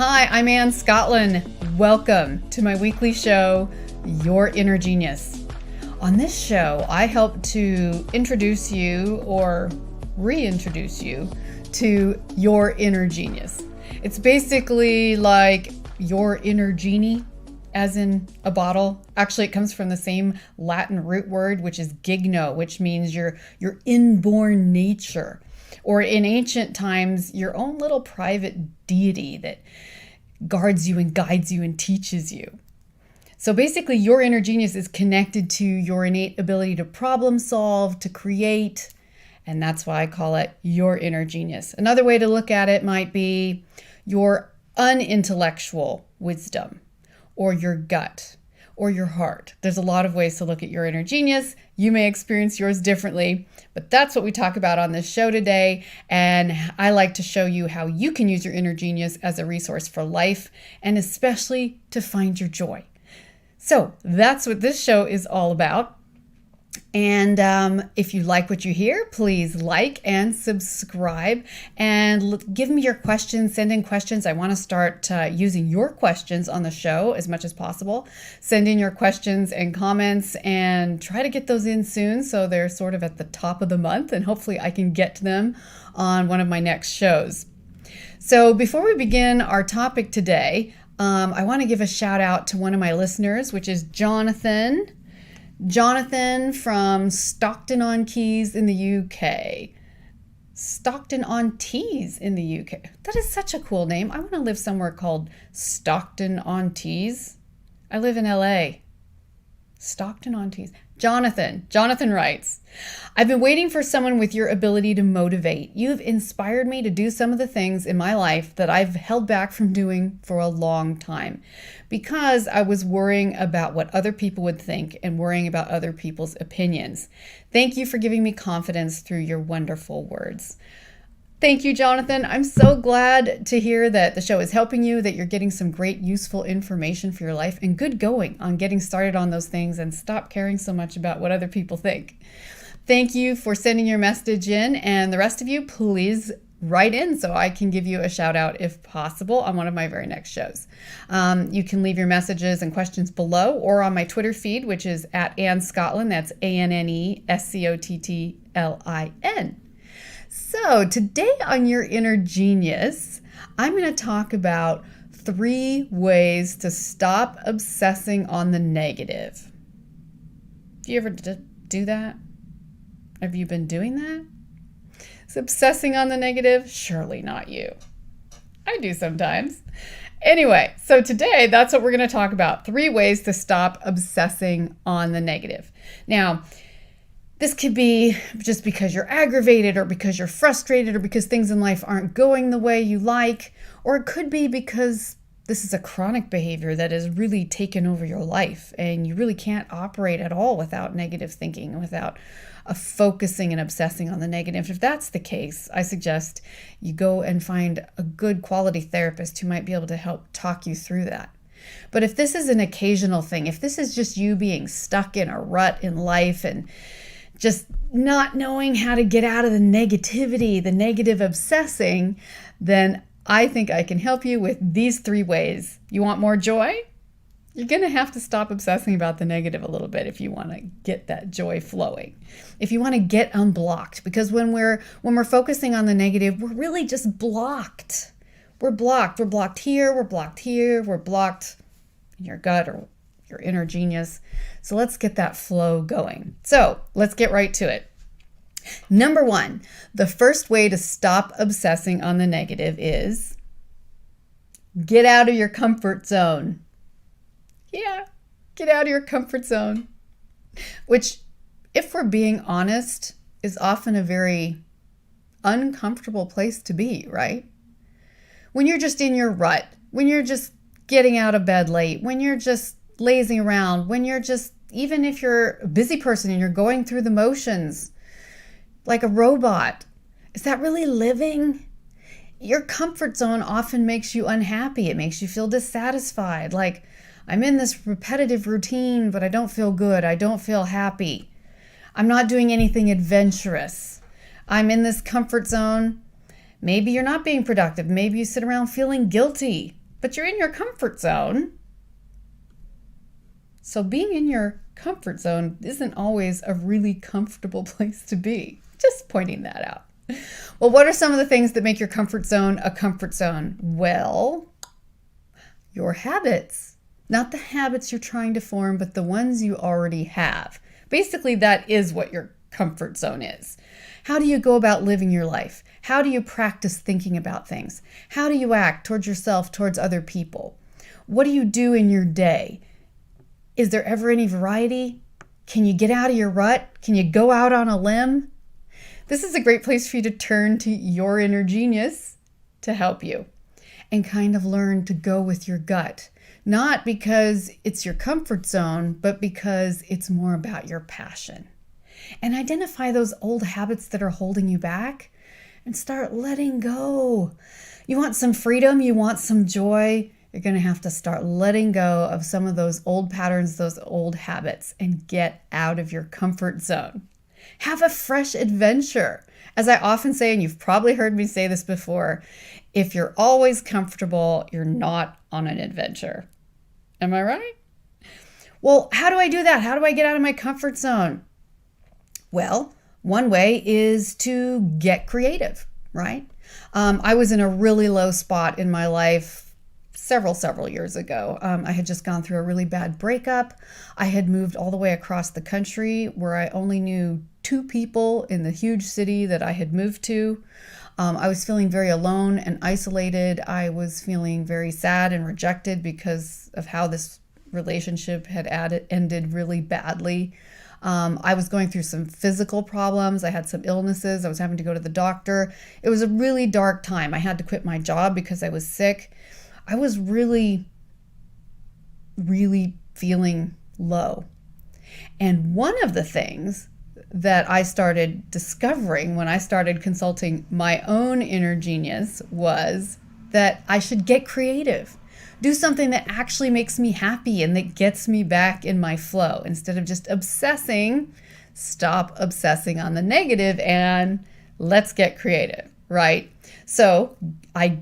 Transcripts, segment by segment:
Hi, I'm Scottlin. Welcome to my weekly show, Your Inner Genius. On this show, I help to introduce you or reintroduce you to your inner genius. It's basically like your inner genie, as in a bottle. Actually, it comes from the same Latin root word, which is gigno, which means your inborn nature. Or in ancient times, your own little private deity that guards you and guides you and teaches you. So basically, your inner genius is connected to your innate ability to problem solve, to create, and that's why I call it your inner genius. Another way to look at it might be your unintellectual wisdom, or your gut, or your heart. There's a lot of ways to look at your inner genius. You may experience yours differently, but that's what we talk about on this show today. And I like to show you how you can use your inner genius as a resource for life, and especially to find your joy. So that's what this show is all about. And if you like what you hear, please like and subscribe and give me your questions. Send in questions. I want to start using your questions on the show as much as possible. Send in your questions and comments and try to get those in soon so they're sort of at the top of the month, and hopefully I can get to them on one of my next shows. So before we begin our topic today, I want to give a shout out to one of my listeners, which is Jonathan. Jonathan from Stockton-on-Tees in the UK. Stockton-on-Tees in the UK. That is such a cool name. I want to live somewhere called Stockton-on-Tees. I live in LA. Stockton-on-Tees. Jonathan writes, I've been waiting for someone with your ability to motivate. You've inspired me to do some of the things in my life that I've held back from doing for a long time because I was worrying about what other people would think and worrying about other people's opinions. Thank you for giving me confidence through your wonderful words. Thank you, Jonathan. I'm so glad to hear that the show is helping you, that you're getting some great, useful information for your life, and good going on getting started on those things and stop caring so much about what other people think. Thank you for sending your message in, and the rest of you, please write in so I can give you a shout out if possible on one of my very next shows. You can leave your messages and questions below or on my Twitter feed, which is at @AnnScottlin. That's ANNESCOTTLIN. So today on Your Inner Genius, I'm going to talk about 3 ways to stop obsessing on the negative. Do you ever do that? Have you been doing that? Is obsessing on the negative? Surely not you. I do sometimes. Anyway, so today that's what we're going to talk about. 3 ways to stop obsessing on the negative. Now, this could be just because you're aggravated or because you're frustrated or because things in life aren't going the way you like, or it could be because this is a chronic behavior that has really taken over your life and you really can't operate at all without negative thinking, without focusing and obsessing on the negative. If that's the case, I suggest you go and find a good quality therapist who might be able to help talk you through that. But if this is an occasional thing, if this is just you being stuck in a rut in life and just not knowing how to get out of the negativity, the negative obsessing, then I think I can help you with these 3 ways. You want more joy? You're going to have to stop obsessing about the negative a little bit if you want to get that joy flowing. If you want to get unblocked, because when we're focusing on the negative, we're really just blocked. We're blocked. We're blocked here. We're blocked here. We're blocked in your gut or your inner genius. So let's get that flow going. So let's get right to it. Number 1, the first way to stop obsessing on the negative is get out of your comfort zone. Yeah, get out of your comfort zone, which, if we're being honest, is often a very uncomfortable place to be, right? When you're just in your rut, when you're just getting out of bed late, when you're just lazing around, when you're just, even if you're a busy person and you're going through the motions like a robot, is that really living? Your comfort zone often makes you unhappy. It makes you feel dissatisfied. Like, I'm in this repetitive routine, but I don't feel good. I don't feel happy. I'm not doing anything adventurous. I'm in this comfort zone. Maybe you're not being productive. Maybe you sit around feeling guilty but you're in your comfort zone. So being in your comfort zone isn't always a really comfortable place to be. Just pointing that out. Well, what are some of the things that make your comfort zone a comfort zone? Well, your habits. Not the habits you're trying to form, but the ones you already have. Basically, that is what your comfort zone is. How do you go about living your life? How do you practice thinking about things? How do you act towards yourself, towards other people? What do you do in your day? Is there ever any variety? Can you get out of your rut? Can you go out on a limb? This is a great place for you to turn to your inner genius to help you and kind of learn to go with your gut. Not because it's your comfort zone, but because it's more about your passion. And identify those old habits that are holding you back and start letting go. You want some freedom? You want some joy? You're going to have to start letting go of some of those old patterns, those old habits, and get out of your comfort zone. Have a fresh adventure. As I often say, and you've probably heard me say this before, if you're always comfortable, you're not on an adventure. Am I right? Well, how do I do that? How do I get out of my comfort zone? Well, one way is to get creative, right? I was in a really low spot in my life several years ago. I had just gone through a really bad breakup. I had moved all the way across the country where I only knew 2 people in the huge city that I had moved to. I was feeling very alone and isolated. I was feeling very sad and rejected because of how this relationship had ended really badly. I was going through some physical problems. I had some illnesses. I was having to go to the doctor. It was a really dark time. I had to quit my job because I was sick. I was really feeling low. And one of the things that I started discovering when I started consulting my own inner genius was that I should get creative. Do something that actually makes me happy and that gets me back in my flow. Instead of just obsessing, stop obsessing on the negative and let's get creative, right? So I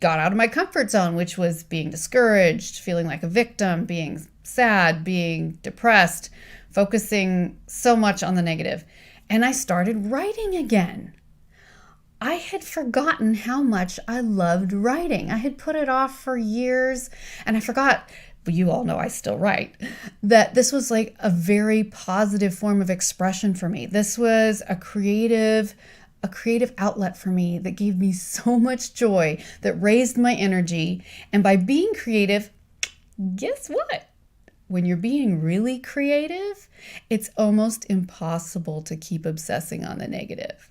got out of my comfort zone, which was being discouraged, feeling like a victim, being sad, being depressed, focusing so much on the negative. And I started writing again. I had forgotten how much I loved writing. I had put it off for years, and I forgot, but you all know I still write, that this was like a very positive form of expression for me. This was a creative outlet for me that gave me so much joy, that raised my energy. And by being creative, guess what? When you're being really creative, it's almost impossible to keep obsessing on the negative.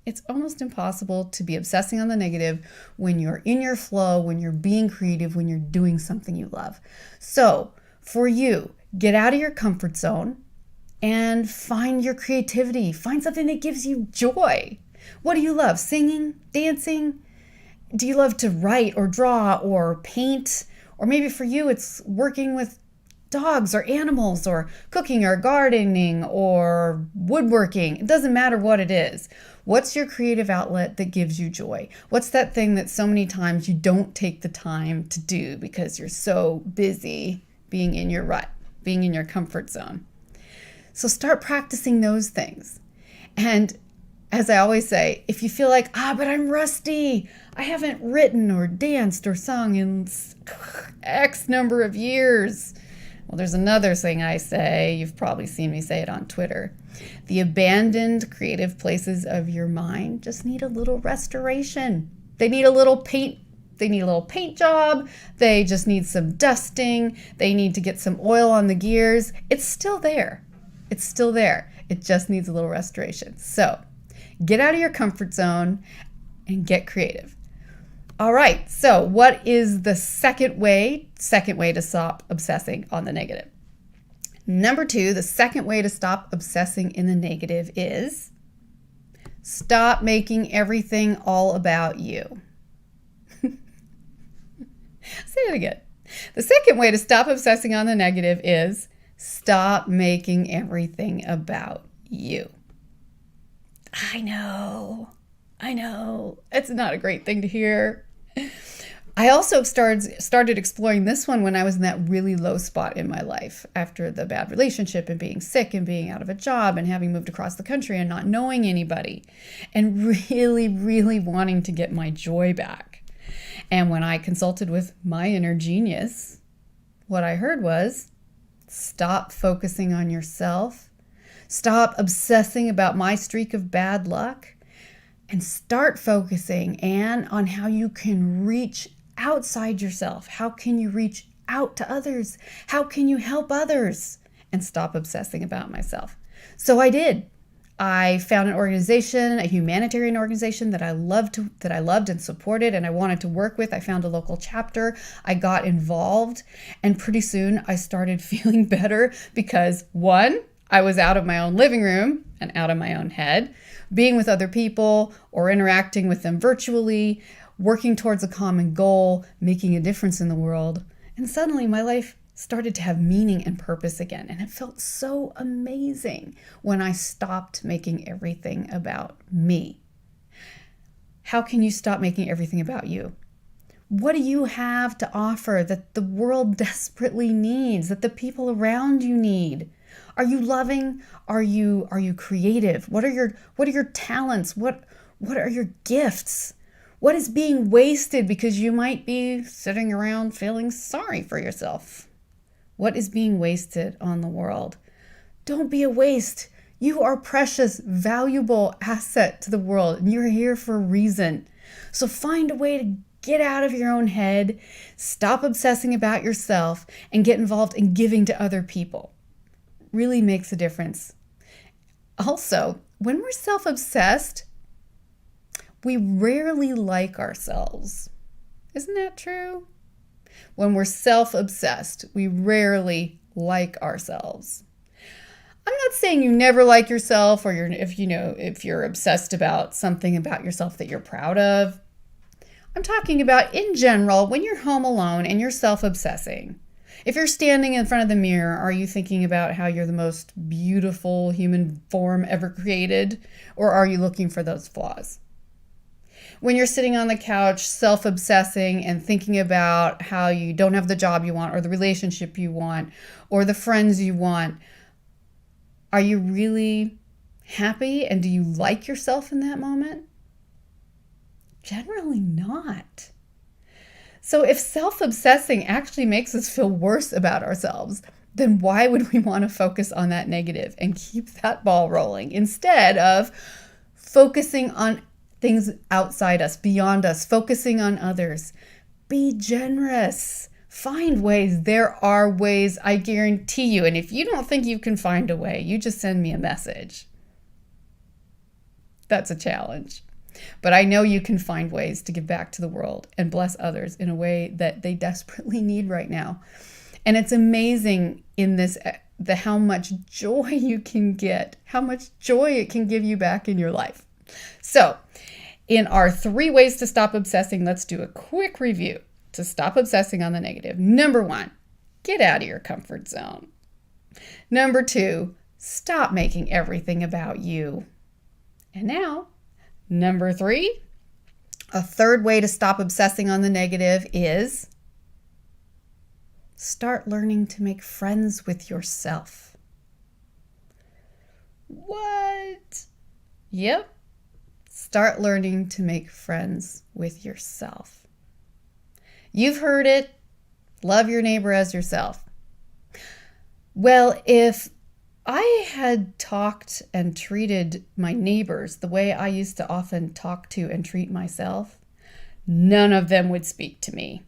It's almost impossible to be obsessing on the negative when you're in your flow, when you're being creative, when you're doing something you love. So for you, get out of your comfort zone and find your creativity. Find something that gives you joy. What do you love? Singing? Dancing? Do you love to write or draw or paint? Or maybe for you, it's working with dogs or animals or cooking or gardening or woodworking. It doesn't matter what it is. What's your creative outlet that gives you joy? What's that thing that so many times you don't take the time to do because you're so busy being in your rut, being in your comfort zone? So start practicing those things. And as I always say, if you feel like, but I'm rusty, I haven't written or danced or sung in X number of years. Well, there's another thing I say, you've probably seen me say it on Twitter. The abandoned creative places of your mind just need a little restoration. They need a little paint. They need a little paint job. They just need some dusting. They need to get some oil on the gears. It's still there. It's still there. It just needs a little restoration. So get out of your comfort zone and get creative. All right, so what is the second way to stop obsessing on the negative? Number 2, the second way to stop obsessing in the negative is stop making everything all about you. Say it again. The second way to stop obsessing on the negative is stop making everything about you. I know. It's not a great thing to hear. I also started exploring this one when I was in that really low spot in my life after the bad relationship and being sick and being out of a job and having moved across the country and not knowing anybody and really, really wanting to get my joy back. And when I consulted with my inner genius, what I heard was, stop focusing on yourself, stop obsessing about my streak of bad luck, and start focusing, Anne, on how you can reach outside yourself. How can you reach out to others? How can you help others? And stop obsessing about myself. So I did. I found an organization, a humanitarian organization that I loved and supported and I wanted to work with. I found a local chapter. I got involved, and pretty soon I started feeling better because, one, I was out of my own living room and out of my own head, being with other people or interacting with them virtually, working towards a common goal, making a difference in the world. And suddenly my life started to have meaning and purpose again. And it felt so amazing when I stopped making everything about me. How can you stop making everything about you? What do you have to offer that the world desperately needs, that the people around you need? Are you loving? Are you creative? What are your talents? What are your gifts? What is being wasted because you might be sitting around feeling sorry for yourself? What is being wasted on the world? Don't be a waste. You are a precious, valuable asset to the world, and you're here for a reason. So find a way to get out of your own head, stop obsessing about yourself, and get involved in giving to other people. Really makes a difference. Also, when we're self-obsessed, we rarely like ourselves. Isn't that true? When we're self-obsessed, we rarely like ourselves. I'm not saying you never like yourself, or if you're obsessed about something about yourself that you're proud of. I'm talking about in general, when you're home alone and you're self-obsessing. If you're standing in front of the mirror, are you thinking about how you're the most beautiful human form ever created, or are you looking for those flaws? When you're sitting on the couch self-obsessing and thinking about how you don't have the job you want or the relationship you want or the friends you want, are you really happy and do you like yourself in that moment? Generally not. So if self-obsessing actually makes us feel worse about ourselves, then why would we want to focus on that negative and keep that ball rolling instead of focusing on things outside us, beyond us, focusing on others? Be generous. Find ways. There are ways, I guarantee you. And if you don't think you can find a way, you just send me a message. That's a challenge. But I know you can find ways to give back to the world and bless others in a way that they desperately need right now. And it's amazing in this, how much joy you can get, how much joy it can give you back in your life. So, in our 3 ways to stop obsessing, let's do a quick review to stop obsessing on the negative. Number 1, get out of your comfort zone. Number 2, stop making everything about you. And now, number 3, a 3rd way to stop obsessing on the negative is start learning to make friends with yourself. What? Yep. Start learning to make friends with yourself. You've heard it. Love your neighbor as yourself. Well, if I had talked and treated my neighbors the way I used to often talk to and treat myself, none of them would speak to me.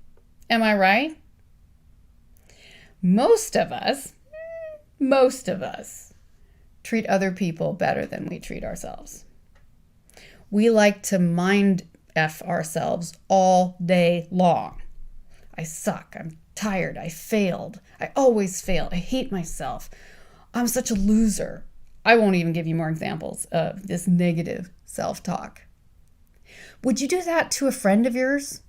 Am I right? Most of us treat other people better than we treat ourselves. We like to mind F ourselves all day long. I suck. I'm tired. I failed. I always fail. I hate myself. I'm such a loser. I won't even give you more examples of this negative self-talk. Would you do that to a friend of yours?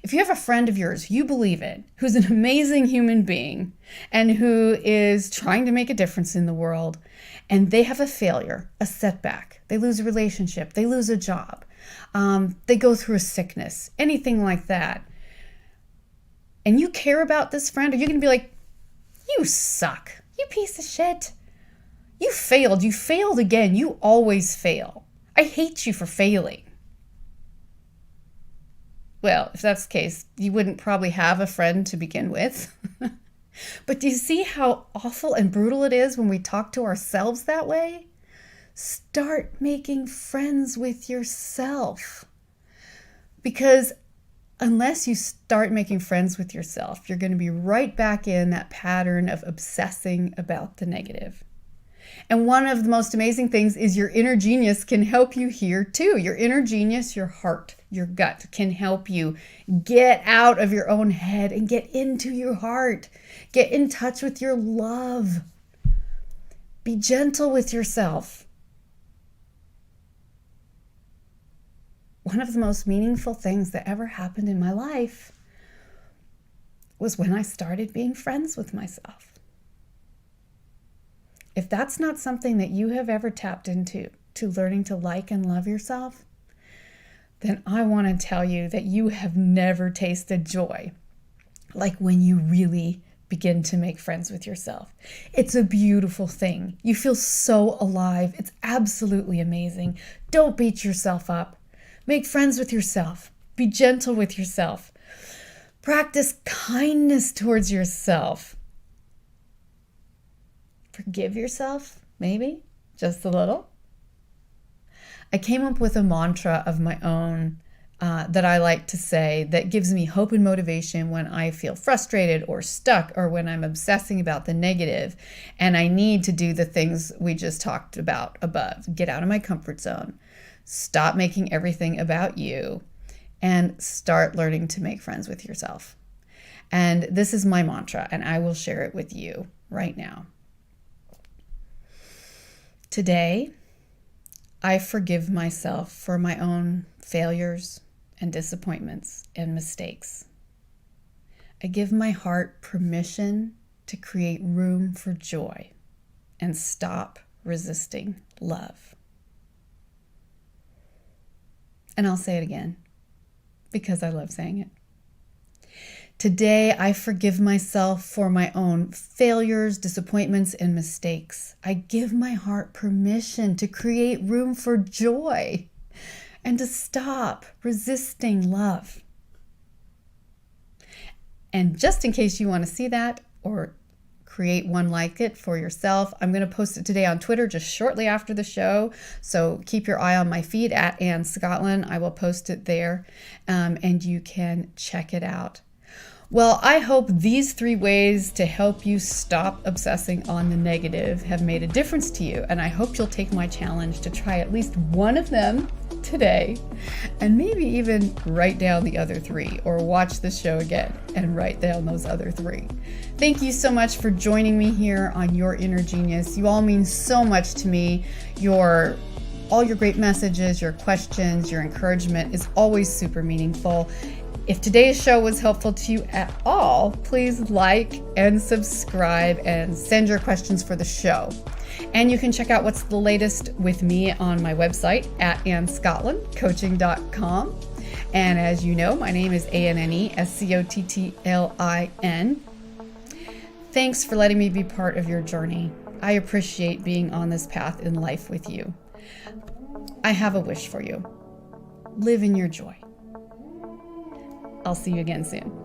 If you have a friend of yours you believe in, who's an amazing human being and who is trying to make a difference in the world, and they have a failure, a setback, they lose a relationship, they lose a job, they go through a sickness, anything like that, and you care about this friend, are you going to be like, you suck, you piece of shit, you failed again, you always fail, I hate you for failing? Well, if that's the case, you wouldn't probably have a friend to begin with. But do you see how awful and brutal it is when we talk to ourselves that way? Start making friends with yourself. Because unless you start making friends with yourself, you're going to be right back in that pattern of obsessing about the negative. And one of the most amazing things is your inner genius can help you here too. Your inner genius, your heart, your gut can help you get out of your own head and get into your heart. Get in touch with your love. Be gentle with yourself. One of the most meaningful things that ever happened in my life was when I started being friends with myself. If that's not something that you have ever tapped into, to learning to like and love yourself, then I want to tell you that you have never tasted joy like when you really begin to make friends with yourself. It's a beautiful thing. You feel so alive. It's absolutely amazing. Don't beat yourself up. Make friends with yourself. Be gentle with yourself. Practice kindness towards yourself. Forgive yourself, maybe, just a little. I came up with a mantra of my own that I like to say that gives me hope and motivation when I feel frustrated or stuck or when I'm obsessing about the negative and I need to do the things we just talked about above. Get out of my comfort zone. Stop making everything about you and start learning to make friends with yourself. And this is my mantra, and I will share it with you right now. Today, I forgive myself for my own failures and disappointments and mistakes. I give my heart permission to create room for joy and stop resisting love. And I'll say it again because I love saying it. Today, I forgive myself for my own failures, disappointments, and mistakes. I give my heart permission to create room for joy and to stop resisting love. And just in case you want to see that or create one like it for yourself, I'm going to post it today on Twitter just shortly after the show. So keep your eye on my feed at Scottlin. I will post it there and you can check it out. Well, I hope these 3 ways to help you stop obsessing on the negative have made a difference to you. And I hope you'll take my challenge to try at least one of them today and maybe even write down the other 3 or watch the show again and write down those other 3. Thank you so much for joining me here on Your Inner Genius. You all mean so much to me. All your great messages, your questions, your encouragement is always super meaningful. If today's show was helpful to you at all, please like and subscribe and send your questions for the show. And you can check out what's the latest with me on my website at AnnScottlin.coaching.com. And as you know, my name is ANNESCOTTLIN. Thanks for letting me be part of your journey. I appreciate being on this path in life with you. I have a wish for you. Live in your joy. I'll see you again soon.